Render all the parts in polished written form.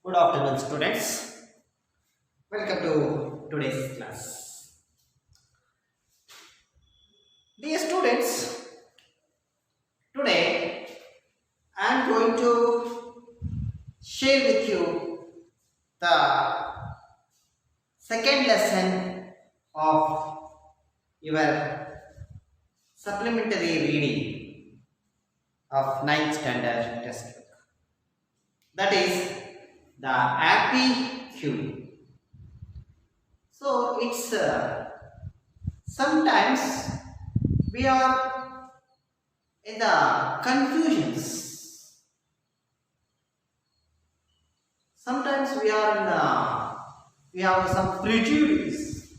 Good afternoon, students. Welcome to today's class. Dear students, today I am going to share with you the second lesson of your supplementary reading of 9th standard textbook. That is the happy cube. So it's sometimes we are in the confusions. Sometimes we are in we have some prejudice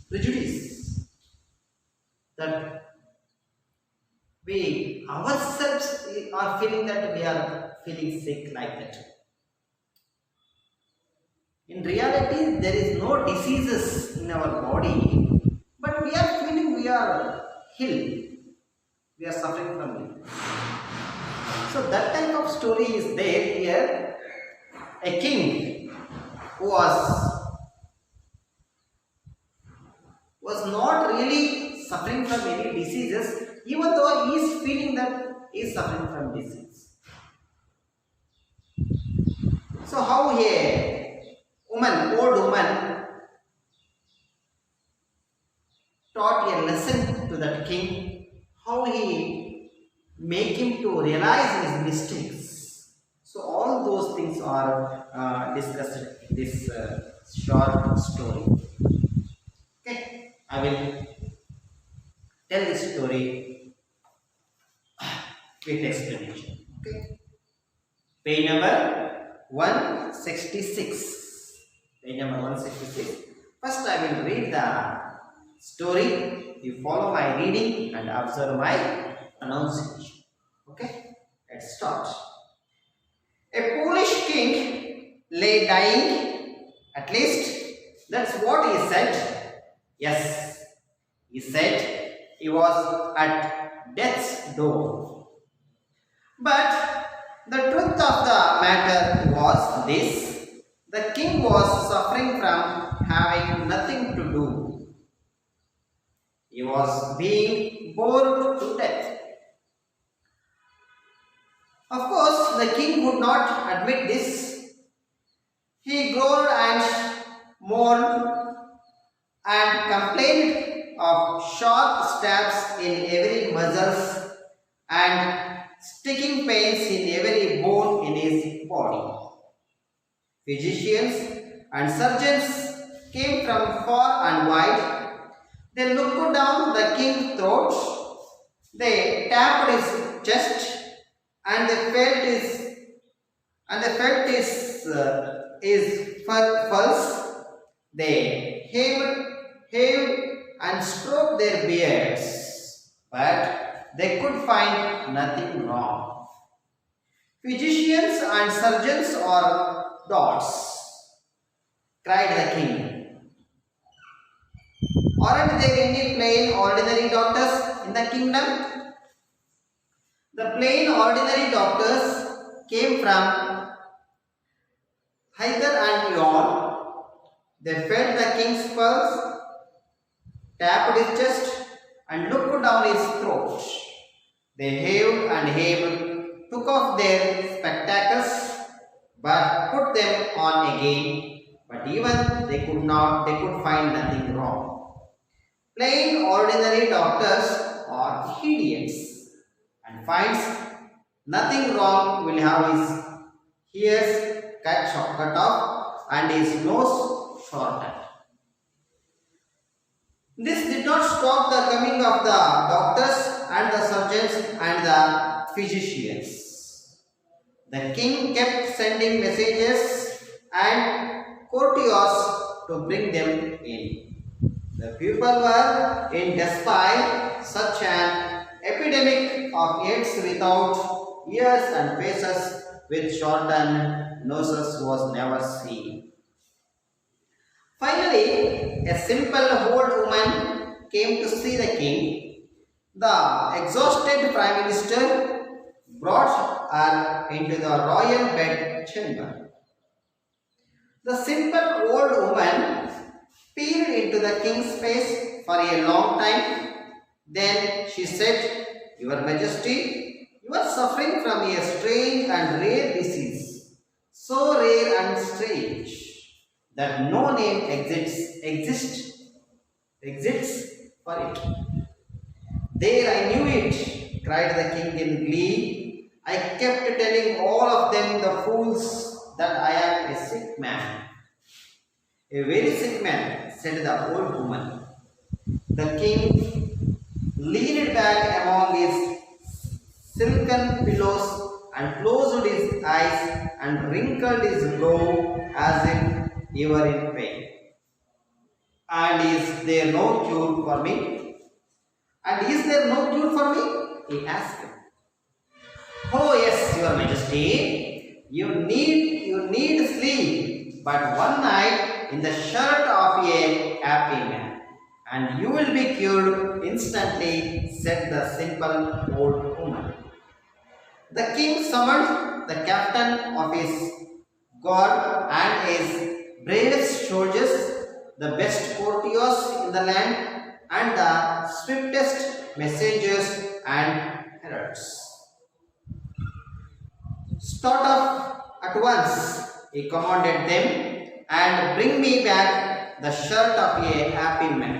that we ourselves are feeling that we are feeling sick like that. In reality, there is no diseases in our body, but we are feeling we are healed. We are suffering from it. So that type of story is there here. A king who was not really suffering from any diseases, even though he is feeling that he is suffering from disease. So how old woman taught a lesson to that king, how he make him to realize his mistakes. So all those things are discussed in this short story. Okay, I will tell this story with explanation. Okay, page number 166. Page number 166. First, I will read the story. You follow my reading and observe my pronunciation. Okay, let's start. A Polish king lay dying. At least that's what he said. Yes, he said he was at death's door. But the truth of the matter was this. The king was suffering from having nothing to do. He was being bored to death. Of course, the king would not admit this. He groaned and mourned and complained of sharp stabs in every muscles and sticking pains in every bone in his body. Physicians and surgeons came from far and wide. They looked down the king's throat. They tapped his chest, and they felt his pulse. They hewed and stroked their beards, but they could find nothing wrong. Physicians and surgeons are dots, cried the king. Aren't there any plain ordinary doctors in the kingdom? The plain ordinary doctors came from Hyder and Yon. They felt the king's pulse, tapped his chest, and looked down his throat. They hewed and hewed, took off their spectacles, but put them on again. But even they could find nothing wrong. Plain ordinary doctors are idiots and finds nothing wrong will have his ears cut off and his nose shortened. This did not stop the coming of the doctors and the surgeons and the physicians. The king kept sending messages and courtiers to bring them in. The people were in despair. Such an epidemic of AIDS without ears and faces with shortened noses was never seen. Finally, a simple old woman came to see the king. The exhausted prime minister brought her into the royal bed chamber. The simple old woman peered into the king's face for a long time. Then she said, "Your Majesty, you are suffering from a strange and rare disease, so rare and strange that no name exists for it." "There, I knew it," cried the king in glee. "I kept telling all of them, the fools, that I am a sick man." "A very sick man," said the old woman. The king leaned back among his silken pillows and closed his eyes and wrinkled his brow as if he were in pain. "And is there no cure for me? And is there no cure for me?" he asked. "Oh yes, Your Majesty, you need sleep, but one night in the shirt of a happy man, and you will be cured instantly," said the simple old woman. The king summoned the captain of his guard and his bravest soldiers, the best courtiers in the land, and the swiftest messengers and heralds. "Start off at once," he commanded them, "and bring me back the shirt of a happy man.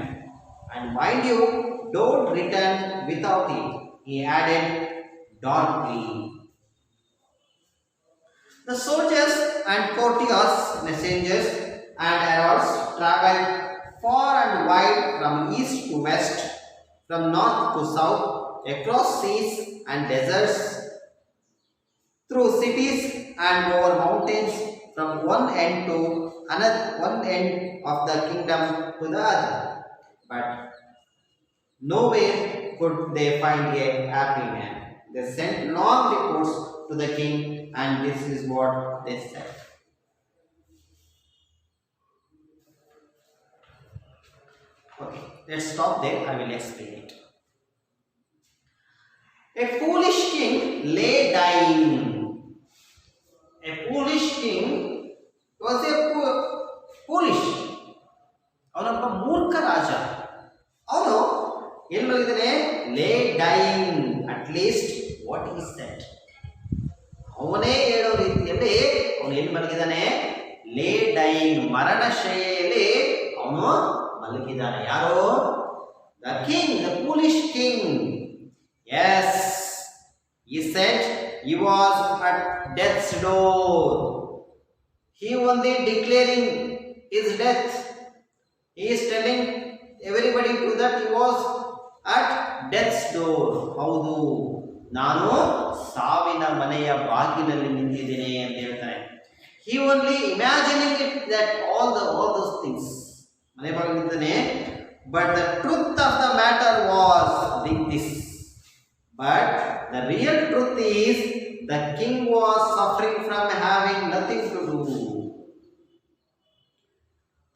And mind you, don't return without it," he added darkly. The soldiers and courtiers, messengers, and heralds traveled far and wide, from east to west, from north to south, across seas and deserts, through cities and over mountains, from one end of the kingdom to the other. But nowhere could they find a happy man. They sent long reports to the king, and this is what they said. Okay, let's stop there. I will explain it. A foolish king lay dying. A foolish king was a foolish. ಅವನೊಬ್ಬ ಮೂರ್ಖ ರಾಜ. ಅವನು ಏನು ಹೇಳಿದಾನೆ? Lay dying. At least what he said. ಅವನೇ ಹೇಳೋ ರೀತಿಯಲ್ಲಿ ಅವನು ಏನು ಮಲಗಿದಾನೆ? ಲೇ ಡೈಯಿಂಗ್. ಮರಣಶಯ್ಯೆಯಲ್ಲಿ ಅವನು ಮಲಗಿದಾನೆ. ಯಾರು? The king, the foolish king. Yes, he said he was at death's door. He only declaring his death. He is telling everybody to that he was at death's door. ಹೌದು, ನಾನು ಸಾವಿನ ಮನೆಯ ಬಾಗಿಲಲ್ಲಿ ನಿಂತಿದ್ದೇನೆ ಅಂತ ಹೇಳ್ತಾನೆ. He only imagining it that all those things. ಮನೆ ಬಾಗಿಲು ನಿಂತಾನೆ. But the truth of the matter was like this. But the real truth is the king was suffering from having nothing to do.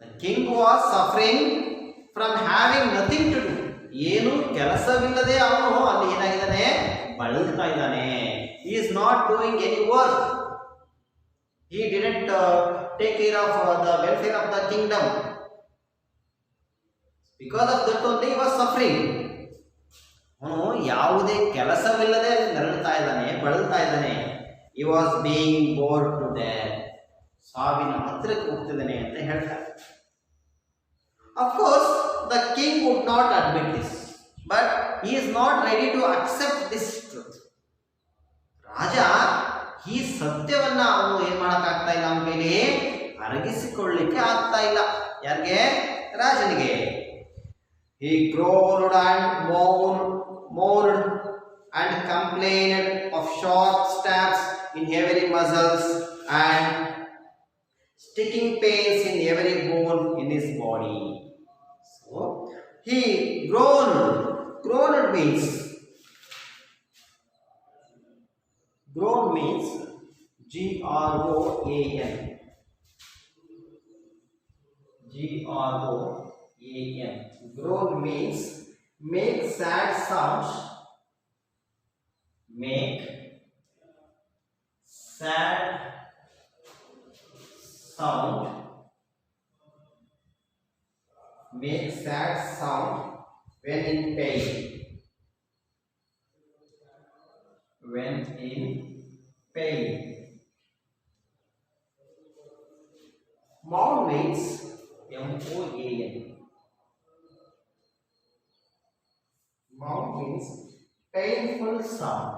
The king was suffering from having nothing to do. ಏನು ಕೆಲಸವಿಲ್ಲದೆ ಅವನು ಅಲ್ಲಿ ಏನಾಗಿದ್ದಾನೆ? ಬಳಲ್ತಾ ಇದ್ದಾನೆ. He is not doing any work. He didn't take care of the welfare of the kingdom. Because of that only he was suffering. ಅವನು ಯಾವುದೇ ಕೆಲಸವಿಲ್ಲದೆ ನರಳುತ್ತಾ ಇದ್ದಾನೆ, ಬಳಲ್ತಾ ಇದ್ದಾನೆ. He was being bored to death. ಸಾವಿನ ಹತ್ತಿರಕ್ಕೆ ಹೋಗ್ತಿದ್ದಾನೆ ಅಂತ ಹೇಳ್ತಾರೆ. Of course, the king would not admit this, but he is not ready to accept this truth. ರಾಜ ಈ ಸತ್ಯವನ್ನ ಅವನು ಏನ್ ಮಾಡಕ್ ಆಗ್ತಾ ಇಲ್ಲ, ಅವನ ಕೈಲಿ ಅರಗಿಸಿಕೊಳ್ಳಿಕ್ಕೆ ಆಗ್ತಾ ಇಲ್ಲ. ಯಾರಿಗೆ? ರಾಜನಿಗೆ. He groaned and moaned and complained of sharp stabs in every muscles and sticking pains in every bone in his body. So he groaned. Groan means G-R-O-A-N. G-R-O-A-N. Groan means make sad sounds. Make sad sound, make sad sound when in pain. When in pain. Moan means M-O-A-N. Moan means painful sound.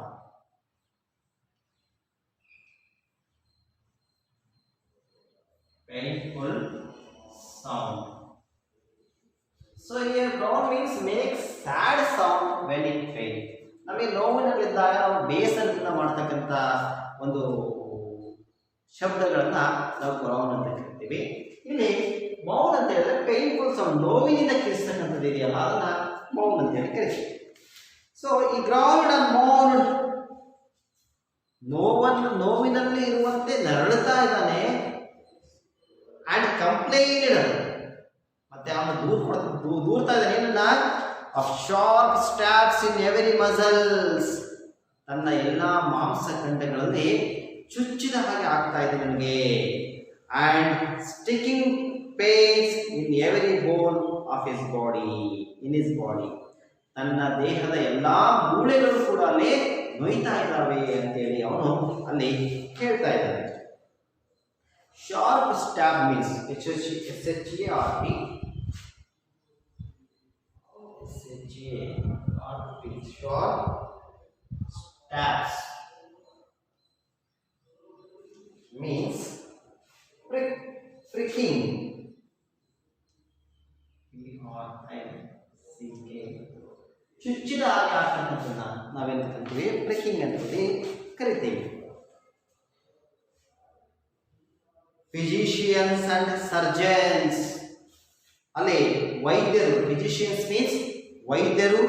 Painful sound. So here groan means make sad sound when in pain. ನಮಗೆ ನೋವಿನಲ್ಲಿದ್ದಾಗ ನಾವು ಬೇಸರದಿಂದ ಮಾಡ್ತಕ್ಕಂಥ ಒಂದು ಶಬ್ದಗಳನ್ನ ನಾವು ground ಅಂತ ಕರಿತೀವಿ. ಇಲ್ಲಿ ಮೌನ್ ಅಂತ ಹೇಳಿದ್ರೆ ಪೇನ್ಫುಲ್ ಸೌಂಡ್, ನೋವಿನಿಂದ ಕಿರಿಸ್ತಕ್ಕಂಥದ್ದು ಇದೆಯಲ್ಲ ಅದನ್ನ ಮೌನ್ ಅಂತ ಹೇಳಿ ಕರಿತೀವಿ. ಸೊ ಈ ಗ್ರೌಂಡ್ ಅಂಡ್ ಮೌನ್ ನೋವಿನಲ್ಲಿ ಇರುವಂತೆ ನರಳುತ್ತಾ ಇದ್ದಾನೆ ಅಂಡ್ ಕಂಪ್ಲೈಂಡ್, ಮತ್ತೆ ಅವನು ದೂರ್ತಾ ಇದ್ದಾನೆ ಏನನ್ನ, of sharp stabs in every muscles, ತನ್ನ ಎಲ್ಲ ಮಾಂಸಖಂಡಗಳಲ್ಲಿ ಚುಚ್ಚಿದ ಹಾಗೆ ಆಗ್ತಾ ಇದೆ ನನಗೆ, and sticking pains in every bone of his body, in his body, ತನ್ನ ದೇಹದ ಎಲ್ಲಾ ಮೂಳೆಗಳು ಕೂಡ ಅಲ್ಲಿ ನೋಯ್ತಾ ಇದ್ದಾವೆ ಅಂತೇಳಿ ಅವನು ಅಲ್ಲಿ ಹೇಳ್ತಾ ಇದ್ದಾನೆ. Sharp stab means SHARP, short stabs means pricking, PRICK, ಚುಚ್ಚಿದ ಹಾಗೆ ಆಗ್ತಕ್ಕಂಥದ್ದನ್ನ ನಾವೇನು ಕರಿತೀವಿ, ಪ್ರಿಕಿಂಗ್ ಅಂತ ಕರಿತೀವಿ. ಫಿಸಿಷಿಯನ್ಸ್ ಅಂಡ್ ಸರ್ಜನ್ಸ್, ಅಲ್ಲಿ ವೈದ್ಯರು, ಫಿಸಿಷಿಯನ್ಸ್ ಮೀನ್ಸ್ ವೈದ್ಯರು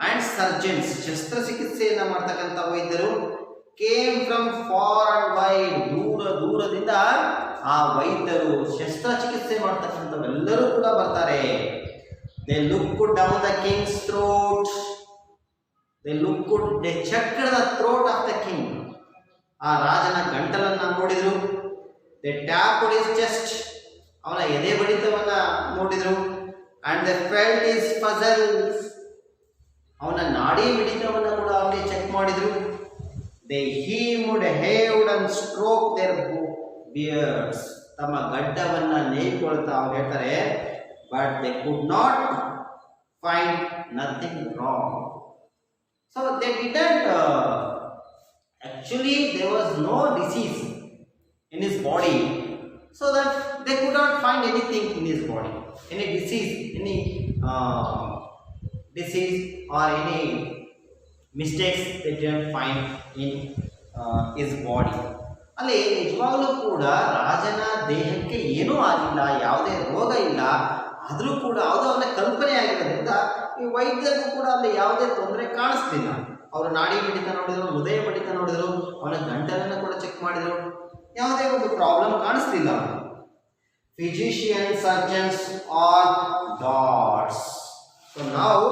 ಅಂಡ್ ಸರ್ಜನ್ಸ್, ಶಸ್ತ್ರಚಿಕಿತ್ಸೆಯನ್ನು ಮಾಡ್ತಕ್ಕಂಥ ವೈದ್ಯರು, came from far and wide, ದೂರದಿಂದ ಆ ವೈದ್ಯರು ಶಸ್ತ್ರಚಿಕಿತ್ಸೆ ಮಾಡ್ತಕ್ಕಂಥವೆಲ್ಲರೂ ಕೂಡ ಬರ್ತಾರೆ. They look down the king's throat, they checked the throat of the king, ಆ ರಾಜನ ಗಂಟಲನ್ನ ನೋಡಿದ್ರು. ದೇ ಟ್ಯಾಪ್ಡ್ ಹಿಸ್ ಚೆಸ್ಟ್, ಅವನ ಎದೆ ಬಡಿತವನ್ನ ನೋಡಿದ್ರು. And they felt his puzzles, ಅವನ ನಾಡಿ ಮಿಡಿತವನ್ನ ಕೂಡ ಅವರಿಗೆ ಚೆಕ್ ಮಾಡಿದ್ರು. ದೇ ಹೀವ್ಡ್ ಅಂಡ್ ಸ್ಟ್ರೋಕ್ ದೇರ್ ಬಿಯರ್ಡ್ಸ್, ತಮ್ಮ ಗಡ್ಡವನ್ನ ನೇಯ್ಕೊಳ್ತಾ ಅವ್ರು ಹೇಳ್ತಾರೆ. But they could not find nothing wrong. So they didn't actually there was no disease in his body, so that they could not find anything in his body, any disease, disease or any mistakes they didn't find in his body. ಅಲ್ಲಿ ನಿಜವಾಗ್ಲೂ ಕೂಡ ರಾಜನ ದೇಹಕ್ಕೆ ಏನೂ ಆಗಿಲ್ಲ, ಯಾವುದೇ ರೋಗ ಇಲ್ಲ, ಆದರೂ ಕೂಡ ಅದು ಅವನ ಕಲ್ಪನೆ ಆಗಿರೋದ್ರಿಂದ ಈ ವೈದ್ಯರಿಗೂ ಕೂಡ ಅಲ್ಲಿ ಯಾವುದೇ ತೊಂದರೆ ಕಾಣಿಸ್ತಿಲ್ಲ. ಅವರು ನಾಡಿ ಬಡಿತ ನೋಡಿದ್ರು, ಹೃದಯ ಬಡಿತ ನೋಡಿದ್ರು, ಅವನ ಗಂಟಲನ್ನು ಕೂಡ ಚೆಕ್ ಮಾಡಿದ್ರು, ಯಾವುದೇ ಒಂದು ಪ್ರಾಬ್ಲಮ್ ಕಾಣಿಸ್ತಿಲ್ಲ. Physician surgeons are gods. So ನಾವು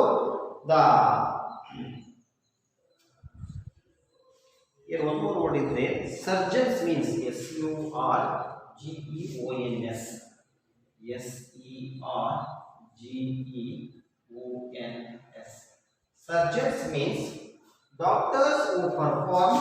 here one more word is there. Surgeons means SURGEONS, SERGEONS. Surgeons means doctors who perform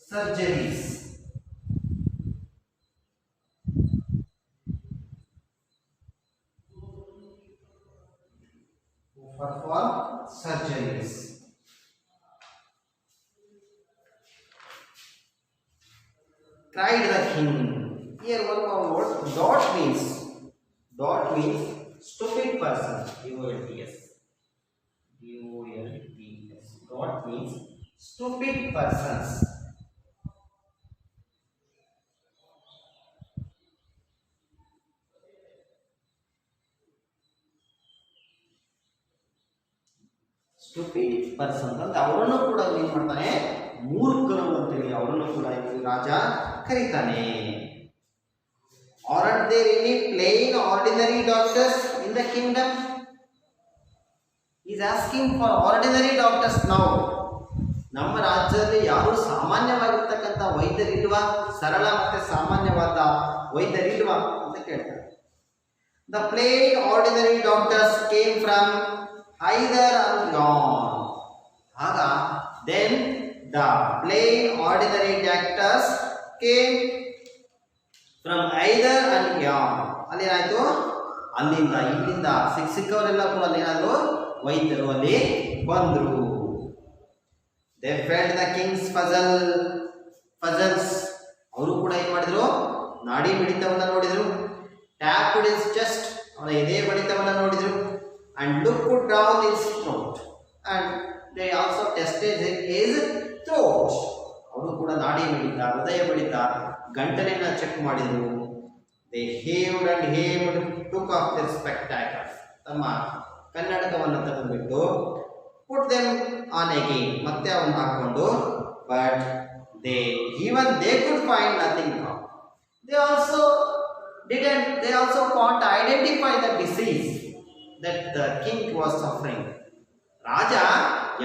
surgeries. Cried the king. Here one more word. Dot means stupid person. DOLTS. Dot means stupid persons. Stupid person ಅಂತ ಅವರನ್ನು ಕೂಡ ಏನು ಮಾಡ್ತಾನೆ, ಮೂರ್ಖರು ಅಂತೇಳಿ ಅವರನ್ನು ಕೂಡ ರಾಜ ಕರೀತಾನೆ. Aren't there any plain ordinary doctors in the kingdom? He is asking for ordinary doctors now. ನಮ್ಮ ರಾಜ್ಯದಲ್ಲಿ ಯಾರು ಸಾಮಾನ್ಯವಾಗಿರ್ತಕ್ಕಂಥ ವೈದ್ಯರಿಲ್ವಾ, ಸರಳ ಮತ್ತೆ ಸಾಮಾನ್ಯವಾದ ವೈದ್ಯರಿಲ್ವಾ ಅಂತ ಕೇಳ್ತಾರೆ. The plain ordinary doctors came from either and yon. ಆಗ then the plain ordinary doctors came from either and yon. ಅಲ್ಲೇನಾಯ್ತು, ಅಲ್ಲಿಂದ ಇಲ್ಲಿಂದ ಸಿಕ್ಕವರೆಲ್ಲ ಕೂಡ ಅಲ್ಲೇನಾದ್ರು ವೈದ್ಯರು ಅಲ್ಲಿ ಬಂದ್ರು. They felt the king's puzzles. ಅವರು ಕೂಡ ಏನ್ ಮಾಡಿದ್ರು, ನಾಡಿ ಬಡಿತವನ್ನ ನೋಡಿದ್ರು. Tapped his chest, ಅವನ ಎದೆ ಬಡಿತವನ್ನ ನೋಡಿದ್ರು. And looked down his throat. And they also tested his throat. ಅವರು ಕೂಡ ನಾಡಿ ಬಡಿತ, ಹೃದಯ ಬಡಿತ, ಗಂಟಲೆಯನ್ನ ಚೆಕ್ ಮಾಡಿದ್ರು. They heaved and heaved, took off their spectacles. ತಮ್ಮ ಕನ್ನಡಕವನ್ನು ತಗೊಂಡ್ಬಿಟ್ಟು put them on again, ಮತ್ತೆ ಅವನ್ನ ಹಾಕೊಂಡು, but they could find nothing wrong. They also can't identify the disease that the king was suffering. ರಾಜ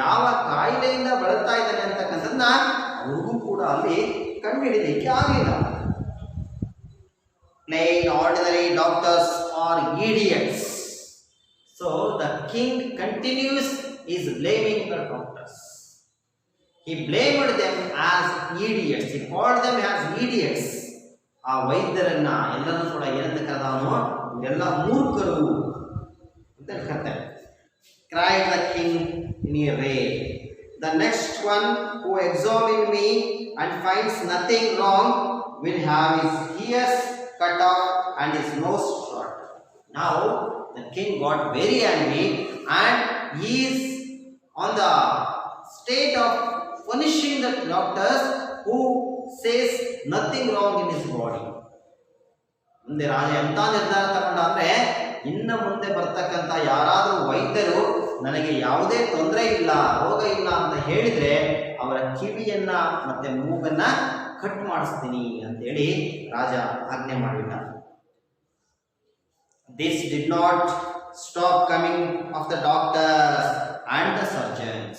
ಯಾವ ಕಾಯಿಲೆಯಿಂದ ಬಳಲ್ತಾ ಇದ್ದಾನೆ ಅಂತಕ್ಕಂಥದ್ದನ್ನ ಅವ್ರಿಗೂ ಕೂಡ ಅಲ್ಲಿ ಕಂಡುಹಿಡಿಯಲಿಕ್ಕೆ ಆಗಲಿಲ್ಲ. Plain ordinary doctors are idiots. So the king continues is blaming the doctors. He blamed them as idiots. He called them as idiots. ಆ ವೈದ್ಯರನ್ನ ಎಲ್ಲರೂ ಕೂಡ ಏನಂತ ಕರೆದವನು, ಇವರೆಲ್ಲ ಮೂರ್ಖರು ಅಂತ ಕರ್ತಾರೆ. Cried the king in a rage. The next one who examines me and finds nothing wrong will have his ears cut off and his nose shot. Now the king got very angry and he is on the state of punishing the doctors who says nothing wrong in his body. ಮುಂದೆ ರಾಜ ಎಂತ ನಿರ್ಧಾರ ತಗೊಂಡ ಅಂದ್ರೆ, ಇನ್ನು ಮುಂದೆ ಬರ್ತಕ್ಕಂಥ ಯಾರಾದರೂ ವೈದ್ಯರು ನನಗೆ ಯಾವುದೇ ತೊಂದರೆ ಇಲ್ಲ, ರೋಗ ಇಲ್ಲ ಅಂತ ಹೇಳಿದ್ರೆ ಅವರ ಕಿವಿಯನ್ನ ಮತ್ತೆ ಮೂಗನ್ನ ಕಟ್ ಮಾಡಿಸ್ತೀನಿ ಅಂತೇಳಿ ರಾಜ ಆಜ್ಞೆ ಮಾಡಿಬಿಟ್ಟ. This did not stop coming of the doctors and the surgeons.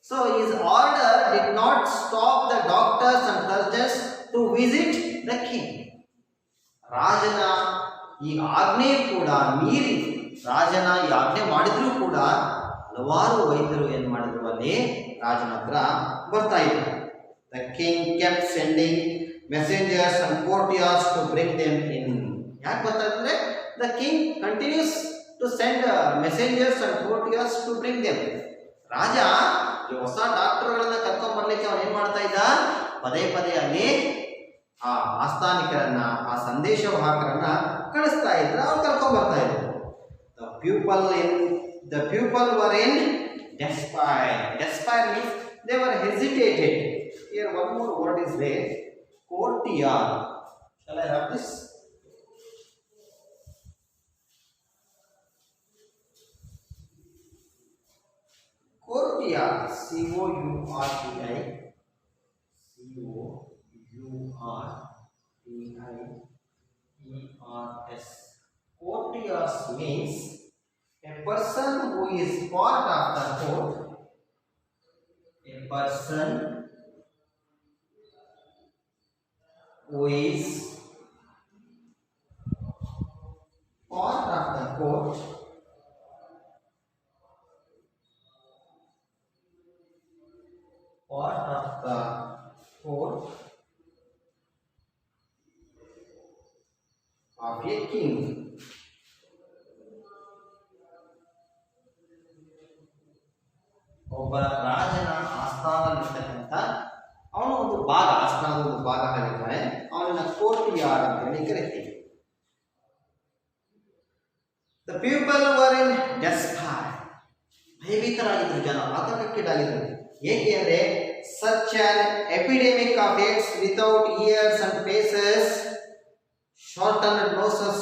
So his order did not stop the doctors and surgeons to visit the king. ರಾಜನ ಈ ಆಜ್ಞೆ ಕೂಡ ಮೀರಿ, ರಾಜನ ಈ ಆಜ್ಞೆ ಮಾಡಿದ್ರು ಕೂಡ ಹಲವಾರು ವೈದ್ಯರು ಏನ್ ಮಾಡಿದ್ರು, ಅಲ್ಲಿ ರಾಜನ ಹತ್ರ ಬರ್ತಾ ಇದ್ರು. The king kept sending messengers and courtiers to bring them in. ಯಾಕೆ ಬರ್ತಾ ಇದ್ರೆ, the king continues to send messengers and courtiers to bring them. ರಾಜ ಈ ಹೊಸ ಡಾಕ್ಟರ್ಗಳನ್ನ ಕರ್ಕೊಂಡ್ ಬರ್ಲಿಕ್ಕೆ ಅವನು ಏನ್ ಮಾಡ್ತಾ ಇದ್ದ, ಪದೇ ಪದೇ ಅಲ್ಲಿ ಆ ಆಸ್ಥಾನಿಕರನ್ನ, ಆ ಸಂದೇಶವಾಹಕರನ್ನ ಕಳಿಸ್ತಾ ಇದ್ರ, ಅವ್ರು ಕರ್ಕೊಂಡ್ ಬರ್ತಾ ಇದ್ರು. The people were in despair. Despair means they were hesitated. Here one more word is there, courtier. Shall I have this? Courtier, C-O-U-R-T-I, C-O-U-R-T-I-E-R-S. Courtiers means a person who is part of the court. A person who is part of the court. Part of the court of a king. ಒಬ್ಬ ರಾಜನ ಆಸ್ಥಾನದಲ್ಲಿರ್ತಕ್ಕಂಥ ಅವನು ಒಂದು ಭಾಗ, ಆಸ್ಥಾನದ ಒಂದು ಭಾಗ ಆಗಿರ್ತಾನೆ, ಅವನನ್ನ ಕೋರ್ಟಿಯಾರ್ಡ್ ಅಂತ ಹೇಳಿ ಕರಿತೀವಿ. The people were in despair. ಭಯಭೀತರಾಗಿದ್ರು ಜನ, ಆತಂಕಕ್ಕೀಡಾಗಿದ್ರು. ಏಕೆ ಅಂದ್ರೆ such an epidemic of AIDS without ears and faces, shortened noses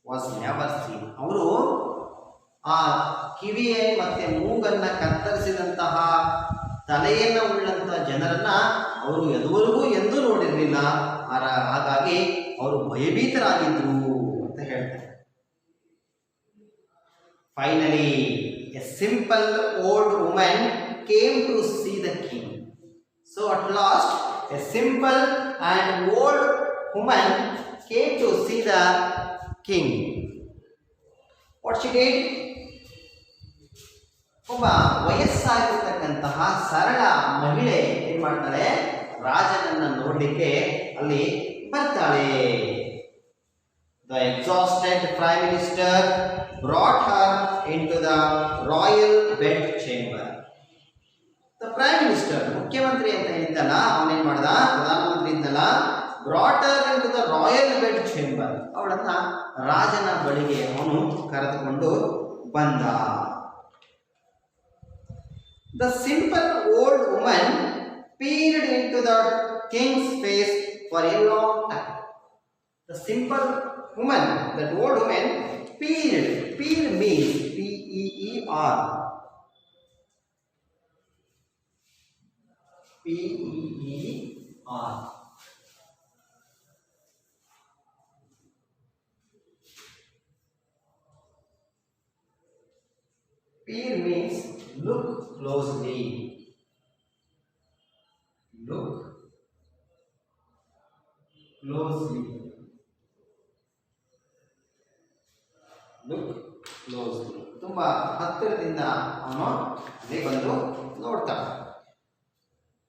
was never seen. ಅವರು ಆ ಕಿವಿಯ ಮತ್ತೆ ಮೂಗನ್ನ ಕತ್ತರಿಸಿದಂತಹ ತಲೆಯನ್ನ ಉಳ್ಳಂತಹ ಜನರನ್ನ ಅವರು ಎದುವರೆಗೂ ಎಂದೂ ನೋಡಿರಲಿಲ್ಲ. ಇರಲಿಲ್ಲ. ಹಾಗಾಗಿ ಅವರು ಭಯಭೀತರಾಗಿದ್ರು ಅಂತ ಹೇಳ್ತಾರೆ. Finally a simple old woman came to see the king. So at last a simple and old woman came to see the king. What she did? ಒಬ್ಬ ವಯಸ್ಸಾಗಿರ್ತಕ್ಕಂತಹ ಸರಳ ಮಹಿಳೆ ಏನ್ ಮಾಡ್ತಾಳೆ, ರಾಜನನ್ನ ನೋಡ್ಲಿಕ್ಕೆ ಅಲ್ಲಿ ಬರ್ತಾಳೆ. The exhausted prime minister brought her into the royal bed chamber. The prime minister, ಮುಖ್ಯಮಂತ್ರಿ ಅಂತ ಇದ್ದಲ್ಲ, ಅವನೇನ್ ಮಾಡ್ದ, ಪ್ರಧಾನಮಂತ್ರಿ ಇದ್ದಲ್ಲ, brought her into the royal bed chamber. ಅವಳನ್ನ ರಾಜನ ಬಳಿಗೆ ಅವನು ಕರೆದುಕೊಂಡು ಬಂದ. The simple old woman peered into the king's face for a long time. The simple woman, that old woman, peered. Peer means P-E-E-R. P-E-E-R. Peer means look closely. Look closely. Look closely. ತುಂಬಾ ಹತ್ತಿರದಿಂದ ಅವನು ಅಲ್ಲಿ ಬಂದು ನೋಡ್ತಾನೆ.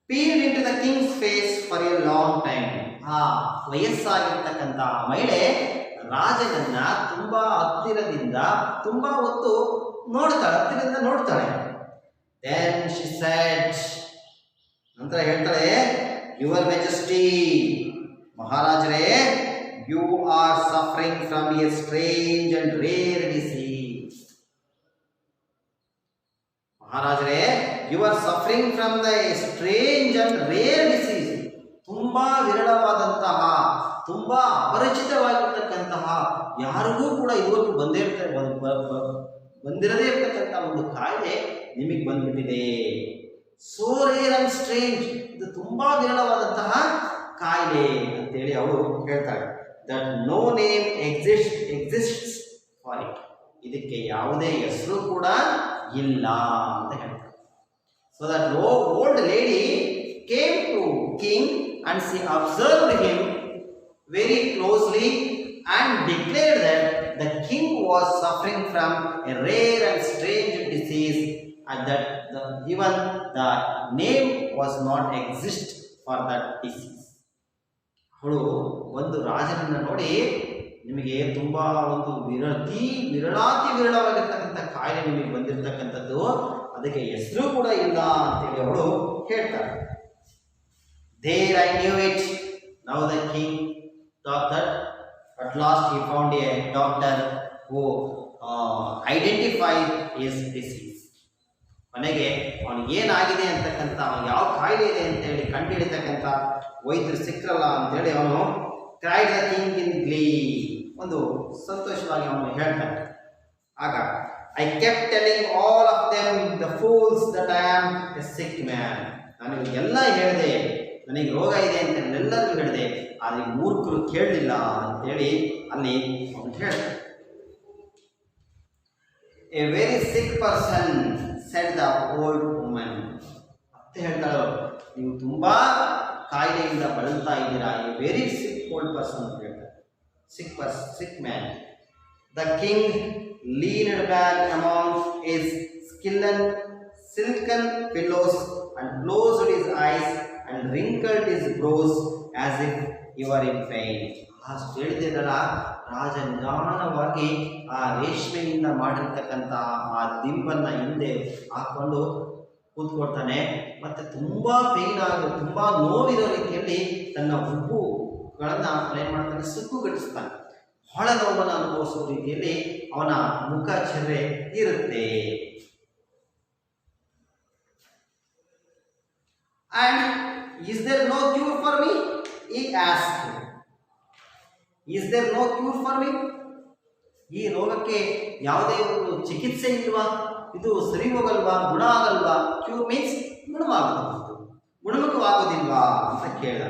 Peered into the king's face for a long time. ವಯಸ್ಸಾಗಿರ್ತಕ್ಕಂಥ ಮಹಿಳೆ ರಾಜನನ್ನ ತುಂಬಾ ಹತ್ತಿರದಿಂದ ತುಂಬಾ ಹೊತ್ತು ನೋಡ್ತಾಳೆ, ಹತ್ತಿರದಿಂದ ನೋಡ್ತಾಳೆ. Then she said, ನಂತರ ಹೇಳ್ತಾಳೆ, ಯುವರ್ ಮೆಜೆಸ್ಟಿ, ಮಹಾರಾಜರೇ, you are suffering from a strange and rare disease. ಮಹಾರಾಜರೇ, you are suffering from the strange and rare disease. ತುಂಬಾ ವಿರಳವಾದಂತಹ, ತುಂಬಾ ಅಪರಿಚಿತವಾಗಿರ್ತಕ್ಕಂತಹ, ಯಾರಿಗೂ ಕೂಡ ಇವತ್ತು ಬಂದಿರದೇ ಇರತಕ್ಕಂಥ ಒಂದು ಕಾಯಿಲೆ ನಿಮಗೆ ಬಂದ್ಬಿಟ್ಟಿದೆ. ಸೋ ರೇರ್ ಅಂಡ್ ಸ್ಟ್ರೇಂಜ್, ಇದು ತುಂಬಾ ವಿರಳವಾದಂತಹ ಕಾಯಿಲೆ ಅಂತೇಳಿ ಅವಳು ಹೇಳ್ತಾಳೆ. That no name exists for it, ಇದಕ್ಕೆ ಯಾವುದೇ ಹೆಸರು ಕೂಡ ಇಲ್ಲ ಅಂತ ಹೇಳ್ತಾರೆ. So that old lady came to king and see observed him very closely and declared that the king was suffering from a rare and strange disease and that even the name was not exist for that disease. ಅವಳು ಒಂದು ರಾಜನನ್ನ ನೋಡಿ, ನಿಮಗೆ ತುಂಬಾ ಒಂದು ವಿರಳವಾಗಿರ್ತಕ್ಕಂಥ ಕಾಯಿಲೆ ನಿಮಗೆ ಬಂದಿರತಕ್ಕಂಥದ್ದು, ಅದಕ್ಕೆ ಹೆಸರು ಕೂಡ ಇಲ್ಲ ಅಂತೇಳಿ ಅವಳು ಹೇಳ್ತಾಳೆ. There I knew it. Now the king thought that at last he found a doctor who identified his disease. ಮನೆಗೆ ಅವನಿಗೆ ಏನಾಗಿದೆ ಅಂತಕ್ಕಂಥ, ಅವನು ಯಾವ ಕಾಯಿಲೆ ಇದೆ ಅಂತೇಳಿ ಕಂಡುಹಿಡಿತಕ್ಕಂಥ ವೈದ್ಯರು ಸಿಕ್ಕರಲ್ಲ ಅಂತೇಳಿ ಅವನು cried the king in glee, ಒಂದು ಸಂತೋಷವಾಗಿ ಅವನು ಹೇಳ್ತಾನೆ. ಆಗ I kept telling all of them the fools that I am a sick man. ನಾನು ಎಲ್ಲ ಹೇಳಿದೆ, ನನಗೆ ರೋಗ ಇದೆ ಅಂತ ಎಲ್ಲರಿಗೂ ಹೇಳಿದೆ, ಆದರೆ ಮೂರ್ಖರು ಕೇಳಲಿಲ್ಲ ಅಂತೇಳಿ ಅಲ್ಲಿ ಅವನು ಹೇಳ್ತಾನೆ. A very sick person said the old woman. ಮತ್ತೆ ಹೇಳ್ತಾಳೆ, ನೀವು ತುಂಬಾ ಕಾಯಿಲೆಯಿಂದ ಬಳಲ್ತಾ ಇದ್ದೀರಾ. A very sick old person ಅಂತ ಹೇಳ್ತಾರೆ. Sick man. The king leaned back among his silken pillows and closed his eyes and wrinkled his brows as if he were in pain. ಅಷ್ಟು ಹೇಳಿದ್ದಲ್ಲ, ರಾಜ ನಿಧಾನವಾಗಿ ಆ ರೇಷ್ಮೆಯಿಂದ ಮಾಡಿರ್ತಕ್ಕಂಥ ಆ ದಿಂಬನ್ನ ಹಿಂದೆ ಹಾಕೊಂಡು ಕೂತ್ಕೊಳ್ತಾನೆ. ಮತ್ತೆ ತುಂಬಾ ತುಂಬಾ ನೋವಿರೋ ರೀತಿಯಲ್ಲಿ ತನ್ನ ಹುಬ್ಬುಗಳನ್ನ ಏನ್ ಮಾಡ್ತಾನೆ, ಸುಕ್ಕುಗಟ್ಟಿಸ್ತಾನೆ. ಬಹಳ ನೋವನ್ನು ಅನುಭವಿಸುವ ರೀತಿಯಲ್ಲಿ ಅವನ ಮುಖ ಚರ್ಯೆ ಇರುತ್ತೆ. And is there no cure for me? He asked. Is there no cure for me? ಈ ರೋಗಕ್ಕೆ ಯಾವುದೇ ಒಂದು ಚಿಕಿತ್ಸೆ ಇಲ್ವಾ? ಇದು ಸರಿ ಹೋಗಲ್ವಾ? ಗುಣ ಆಗಲ್ವಾ? ಕ್ಯೂರ್ ಮೀನ್ಸ್ ಗುಣವಾಗಬಹುದು, ಗುಣಮುಖವಾಗೋದಿಲ್ವಾ ಅಂತ ಕೇಳ.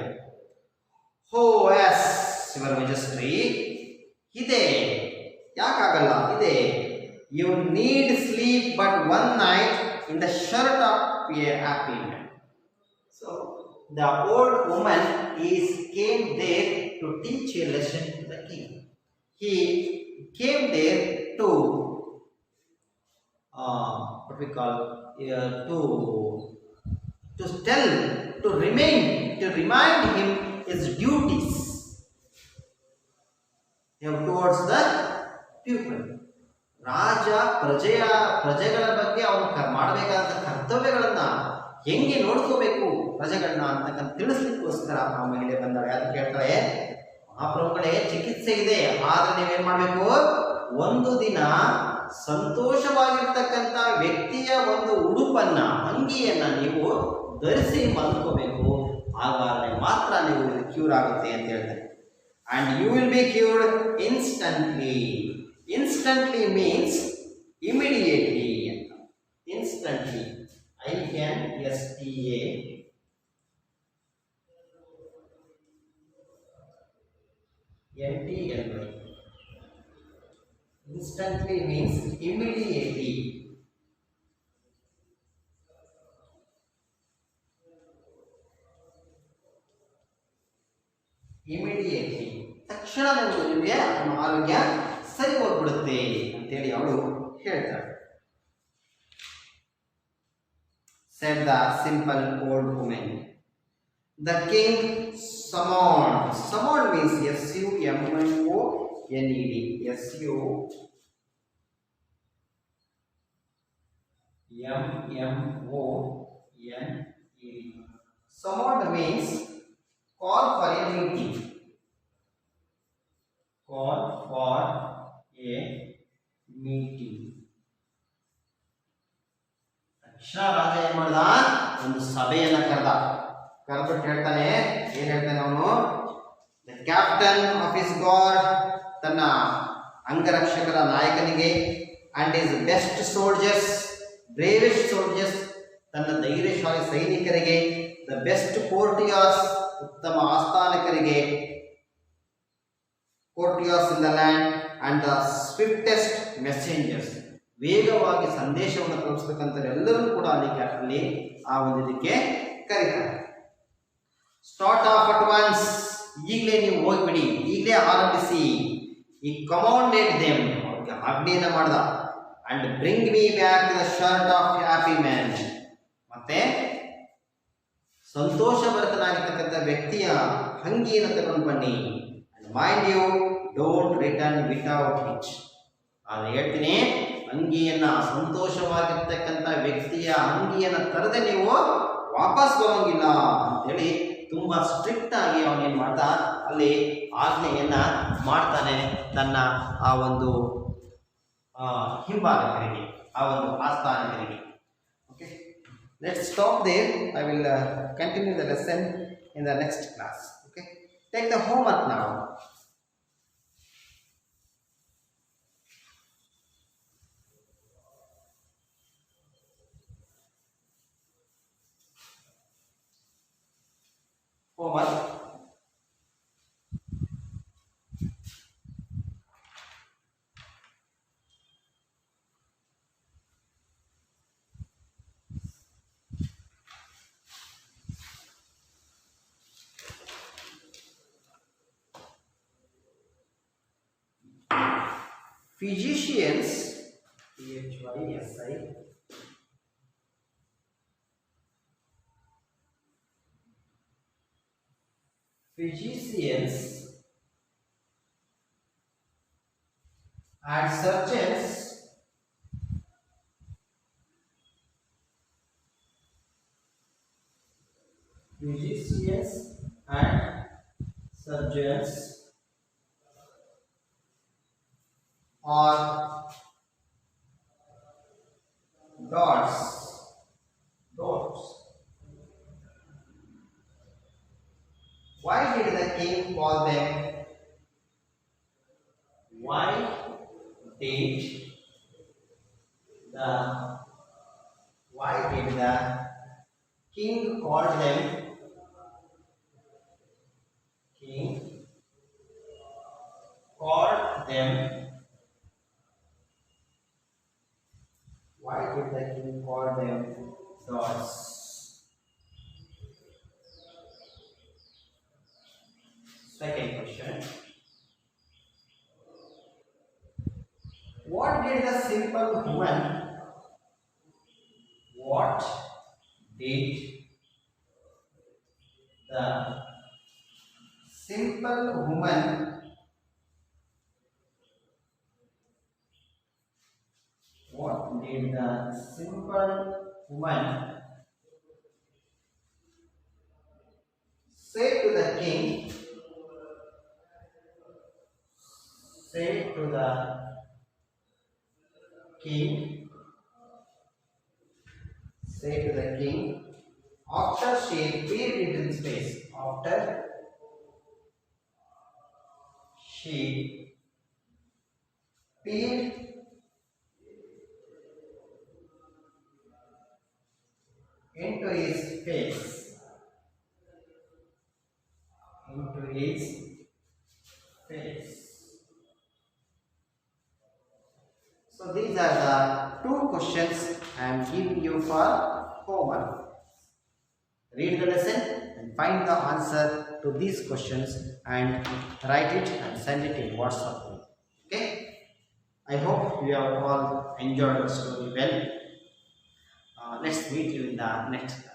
Oh yes, your majesty. ಇದೆ ಯಾಕಾಗಲ್ಲ ಇದೆ. You need sleep but one night in the shirt of a happy man. So the old woman came there to teach a lesson to the king. He came there to what we call to tell to remind him his duties towards the people. ರಾಜ ಪ್ರಜೆಗಳ ಬಗ್ಗೆ ಅವನು ಮಾಡಬೇಕಾದ ಕರ್ತವ್ಯಗಳನ್ನ ಹೆಂಗೆ ನೋಡ್ಕೋಬೇಕು ಪ್ರಜೆಗಳನ್ನ ಅಂತಕ್ಕಂಥ ತಿಳಿಸ್ಲಿಕ್ಕೋಸ್ಕರ ಆ ಮಹಿಳೆ ಬಂದಾಳೆ. ಅದಕ್ಕೆ ಹೇಳ್ತಾಳೆ, ಮಹಾಪ್ರಭುಗಳೇ ಚಿಕಿತ್ಸೆ ಇದೆ, ಆದ್ರೆ ನೀವೇನ್ ಮಾಡ್ಬೇಕು, ಒಂದು ದಿನ ಸಂತೋಷವಾಗಿರ್ತಕ್ಕಂಥ ವ್ಯಕ್ತಿಯ ಒಂದು ಉಡುಪನ್ನ ಅಂಗಿಯನ್ನ ನೀವು ಧರಿಸಿ ಮಲ್ಕೋಬೇಕು, ಹಾಗಾದ್ರೆ ಮಾತ್ರ ನೀವು ಕ್ಯೂರ್ ಆಗುತ್ತೆ ಅಂತ ಹೇಳ್ತಾರೆ. And you will be cured instantly. Instantly means immediately. Instantly. INSTA. NTLY. Instantly means immediately. Immediately. ತಕ್ಷಣ ನಿಮಗೆ ನಮ್ಮ ಆರೋಗ್ಯ ಸರಿ ಹೋಗ್ಬಿಡುತ್ತೆ ಅಂತೇಳಿ ಅವಳು ಹೇಳ್ತಾಳೆ. Said the simple old woman. The king summoned. Summoned means SUMMONED. SUMMONED. Summoned means call for a meeting. Call for a meeting. ತಕ್ಷಣ ರಾಜ ಏನ್ ಮಾಡ್ದ, ಒಂದು ಸಭೆಯನ್ನ ಕರೆದ್ಬಿಟ್ಟು ಹೇಳ್ತಾನೆ, ಏನ್ ಹೇಳ್ತಾನೆ ಅವನು, the captain of his guard, ತನ್ನ ಅಂಗರಕ್ಷಕರ ನಾಯಕನಿಗೆ, and his best soldiers, bravest soldiers, ತನ್ನ ಧೈರ್ಯಶಾಲಿ ಸೈನಿಕರಿಗೆ, ದ ಬೆಸ್ಟ್ ಕೋರ್ಟಿಯರ್ಸ್, ಉತ್ತಮ ಆಸ್ಥಾನಕರಿಗೆ, courtiers in the land, and the swiftest messengers, ವೇಗವಾಗಿ ಸಂದೇಶವನ್ನು ತಲುಪಿಸತಕ್ಕಂಥ ಎಲ್ಲರೂ ಕೂಡ ಅಲ್ಲಿ ಆ ಒಂದು ಇದಕ್ಕೆ ಕರೀತಾರೆ. ಸ್ಟಾರ್ಟ್ ಆಫ್ ಅಟ್ ಒನ್ಸ್, ಈಗಲೇ ನೀವು ಹೋಗ್ಬಿಡಿ, ಈಗಲೇ ಆರಂಭಿಸಿ. ಈ ಕಮಾಂಡೆಡ್ ದೆಮ್, ಅವ್ರಿಗೆ ಆಜ್ಞೆಯನ್ನ ಮಾಡ್ದ. And bring me back the shirt of happy man, ಮತ್ತೆ ಸಂತೋಷಭರಿತನಾಗಿರ್ತಕ್ಕಂಥ ವ್ಯಕ್ತಿಯ ಅಂಗಿಯನ್ನು ತಗೊಂಡು ಬನ್ನಿ. Mind you, don't return without it. ನಾನು ಹೇಳ್ತೀನಿ, ಅಂಗಿಯನ್ನ ಸಂತೋಷವಾಗಿರ್ತಕ್ಕಂಥ ವ್ಯಕ್ತಿಯ ಅಂಗಿಯನ್ನ ತರದೆ ನೀವು ವಾಪಸ್ ಬರೋಂಗಿಲ್ಲ ಅಂತೇಳಿ ತುಂಬಾ ಸ್ಟ್ರಿಕ್ಟ್ ಆಗಿ ಅವನೇನ್ ಮಾಡ್ದ, ಅಲ್ಲಿ ಆಜ್ಞೆಯನ್ನ ಮಾಡ್ತಾನೆ ತನ್ನ ಆ ಒಂದು ಹಿಂಬಾಲಕರಿಗೆ, ಆ ಒಂದು ಆಸ್ಥಾನಕರಿಗೆ. Okay, let's stop there. I will continue the lesson in the next class. Okay, take the homework now. Homework. Physicians, PHYSI, physicians and surgeons are gods. Why did the king call them? Why did the king call them? King them? Why did the king call them gods? Second question. What did the simple woman? What did the simple woman? What did the simple woman say to the king? Say to the king. Say to the king. After she peered into space. After she peered into his face. Into his face. So these are the two questions I am giving you for homework. Read the lesson and find the answer to these questions and write it and send it in WhatsApp group. Okay? I hope you have all enjoyed the story well. Let's meet you in the next class.